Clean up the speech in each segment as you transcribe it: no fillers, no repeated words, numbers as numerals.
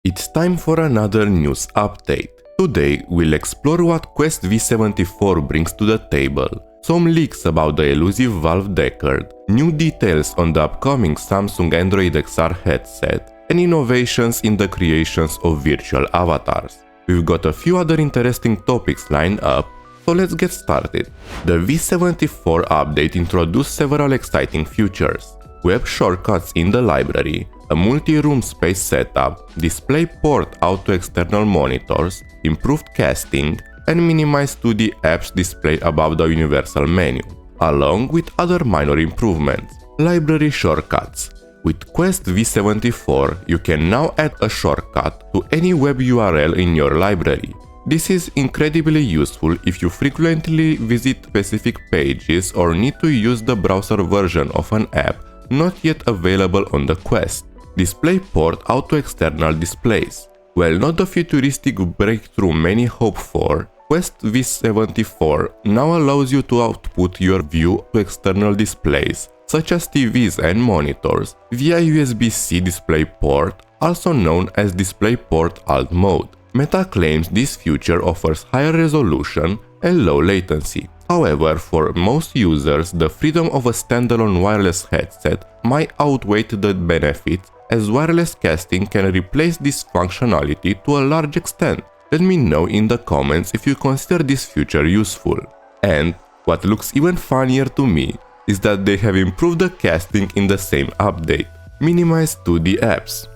It's time for another news update. Today we'll explore what Quest V74 brings to the table, some leaks about the elusive Valve Deckard, new details on the upcoming Samsung Android XR headset, and innovations in the creations of virtual avatars. We've got a few other interesting topics lined up, so let's get started. The V74 update introduced several exciting features: web shortcuts in the library, a multi-room space setup, DisplayPort Out to external monitors, improved casting, and minimized 2D apps displayed above the universal menu, along with other minor improvements. Library shortcuts. With Quest V74, you can now add a shortcut to any web URL in your library. This is incredibly useful if you frequently visit specific pages or need to use the browser version of an app not yet available on the Quest. DisplayPort Out to external displays. While not the futuristic breakthrough many hope for, Quest V74 now allows you to output your view to external displays, such as TVs and monitors, via USB-C DisplayPort, also known as DisplayPort Alt mode. Meta claims this feature offers higher resolution and low latency. However, for most users, the freedom of a standalone wireless headset might outweigh the benefits, as wireless casting can replace this functionality to a large extent. Let me know in the comments if you consider this feature useful. And what looks even funnier to me is that they have improved the casting in the same update. Minimize 2D apps.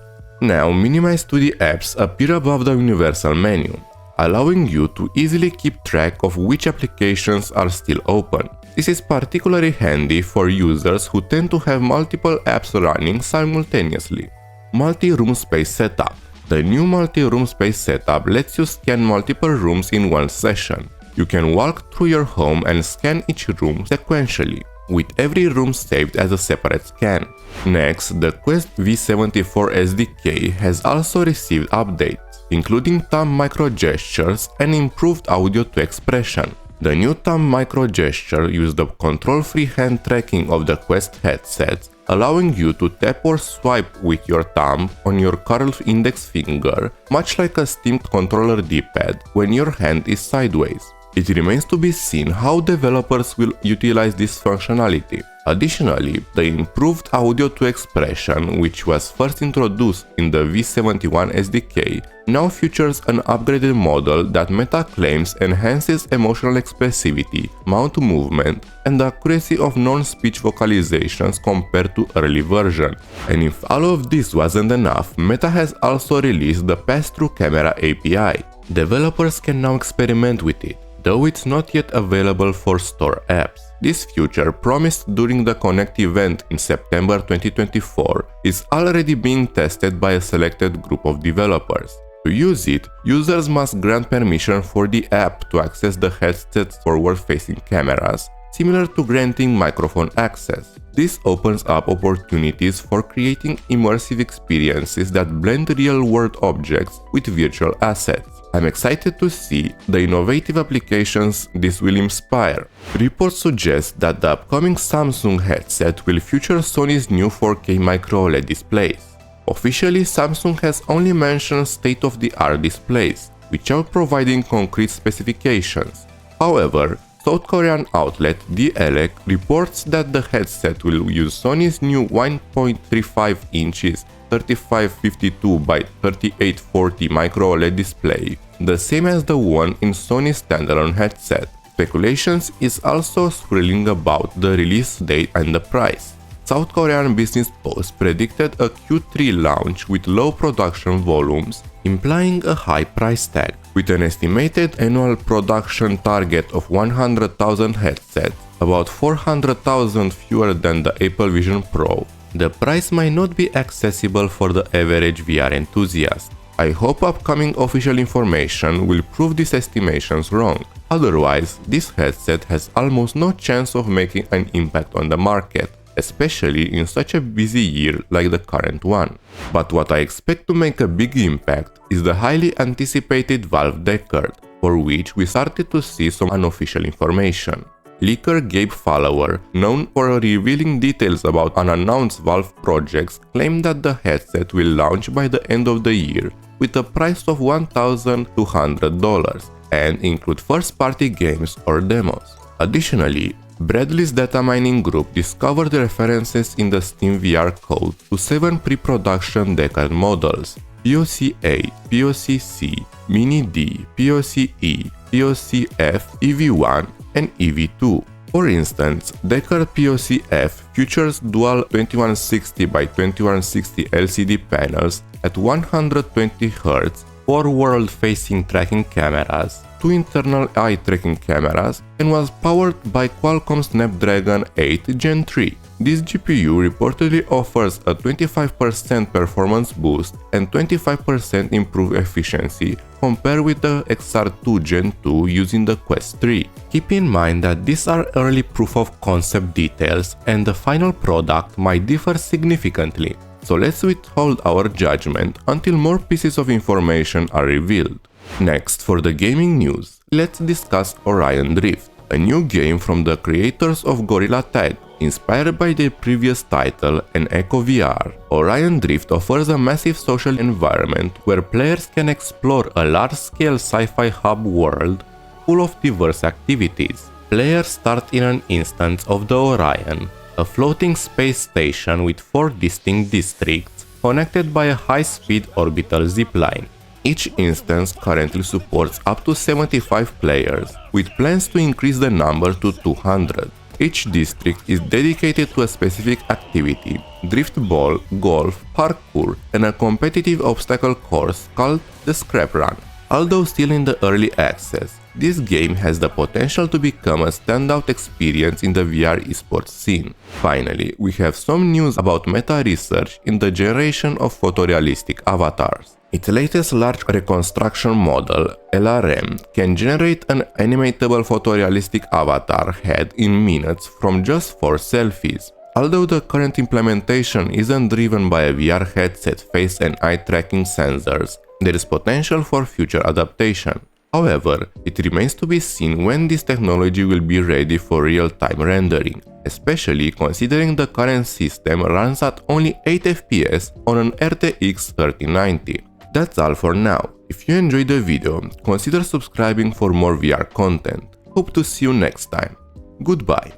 Now, minimized 2D apps appear above the universal menu, allowing you to easily keep track of which applications are still open. This is particularly handy for users who tend to have multiple apps running simultaneously. Multi-room space setup. The new multi-room space setup lets you scan multiple rooms in one session. You can walk through your home and scan each room sequentially, with every room saved as a separate scan. Next, the Quest V74 SDK has also received updates, including thumb micro gestures and improved audio to expression. The new thumb micro gesture uses the control-free hand tracking of the Quest headsets, allowing you to tap or swipe with your thumb on your curved index finger, much like a Steam controller D-pad when your hand is sideways. It remains to be seen how developers will utilize this functionality. Additionally, the improved audio to expression, which was first introduced in the V71 SDK, now features an upgraded model that Meta claims enhances emotional expressivity, mouth movement, and the accuracy of non-speech vocalizations compared to early version. And if all of this wasn't enough, Meta has also released the Passthrough Camera API. Developers can now experiment with it, though it's not yet available for store apps. This feature, promised during the Connect event in September 2024, is already being tested by a selected group of developers. To use it, users must grant permission for the app to access the headset's forward-facing cameras, similar to granting microphone access. This opens up opportunities for creating immersive experiences that blend real-world objects with virtual assets. I'm excited to see the innovative applications this will inspire. Reports suggest that the upcoming Samsung headset will feature Sony's new 4K micro OLED displays. Officially, Samsung has only mentioned state-of-the-art displays, without providing concrete specifications. However, South Korean outlet DLEC reports that the headset will use Sony's new 1.35 inches 3552 by 3840 micro OLED display, the same as the one in Sony's standalone headset. Speculations is also swirling about the release date and the price. South Korean Business Post predicted a Q3 launch with low production volumes, implying a high price tag. With an estimated annual production target of 100,000 headsets, about 400,000 fewer than the Apple Vision Pro, the price might not be accessible for the average VR enthusiast. I hope upcoming official information will prove these estimations wrong. Otherwise, this headset has almost no chance of making an impact on the market, especially in such a busy year like the current one. But what I expect to make a big impact is the highly anticipated Valve Deckard, for which we started to see some unofficial information. Leaker Gabe Follower, known for revealing details about unannounced Valve projects, claimed that the headset will launch by the end of the year, with a price of $1,200 and include first-party games or demos. Additionally, Bradley's data mining group discovered references in the Steam VR code to 7 pre-production Deckard models: POC-A, POC-C, Mini-D, POC-E, POC-F, EV1, and EV2. For instance, Deckard POC-F features dual 2160x2160 LCD panels at 120 Hz, 4 world-facing tracking cameras, 2 internal eye tracking cameras, and was powered by Qualcomm Snapdragon 8 Gen 3. This GPU reportedly offers a 25% performance boost and 25% improved efficiency compared with the XR2 Gen 2 using the Quest 3. Keep in mind that these are early proof of concept details and the final product might differ significantly, so let's withhold our judgment until more pieces of information are revealed. Next, for the gaming news, let's discuss Orion Drift, a new game from the creators of Gorilla Tag. Inspired by their previous title and Echo VR, Orion Drift offers a massive social environment where players can explore a large-scale sci-fi hub world full of diverse activities. Players start in an instance of the Orion, a floating space station with 4 distinct districts connected by a high-speed orbital zipline. Each instance currently supports up to 75 players, with plans to increase the number to 200. Each district is dedicated to a specific activity: driftball, golf, parkour, and a competitive obstacle course called the Scrap Run. Although still in the early access, this game has the potential to become a standout experience in the VR esports scene. Finally, we have some news about meta research in the generation of photorealistic avatars. Its latest large reconstruction model, LRM, can generate an animatable photorealistic avatar head in minutes from just 4 selfies. Although the current implementation isn't driven by a VR headset, face and eye tracking sensors, there is potential for future adaptation. However, it remains to be seen when this technology will be ready for real-time rendering, especially considering the current system runs at only 8 FPS on an RTX 3090. That's all for now. If you enjoyed the video, consider subscribing for more VR content. Hope to see you next time. Goodbye.